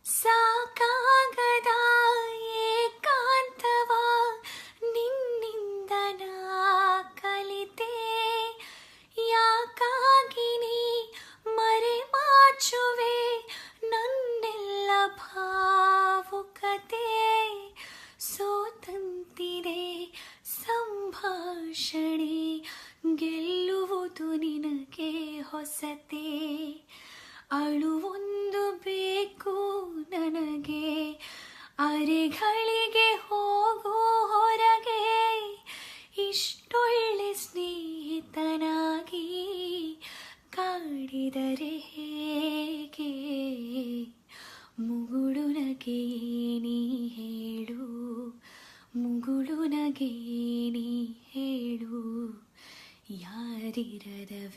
ಸಾಕಾಗದ ಏಕಾಂತವ ನಿನ್ನಿಂದ ನಾ ಕಲಿತೆ. ಯಾಕಾಗಿ ನೀ ಮರೆಮಾಚುವೆ ನನ್ನೆಲ್ಲ ಭಾವುಕತೆ. ಸೋತಂತಿದೆ ಸಂಭಾಷಣೆ, ಗೆಲ್ಲುವುದು ನಿನಗೆ ಹೊಸತೆ. ಅಳುವೊಂದು ಬೇಕು ನನಗೆ, ಅರೆಗಳಿಗೆ ಹೋಗೋ ಹೊರಗೆ. ಇಷ್ಟೊಳ್ಳೆ ಸ್ನೇಹಿತನಾಗಿ ಕಾಡಿದರೆ ಹೇಗೆ. ಮುಗುಳು ನಗೆ ನೀ ಹೇಳು, ಮುಗುಳು ನಗೆ ನೀ ಹೇಳು. ಯಾರಿರದ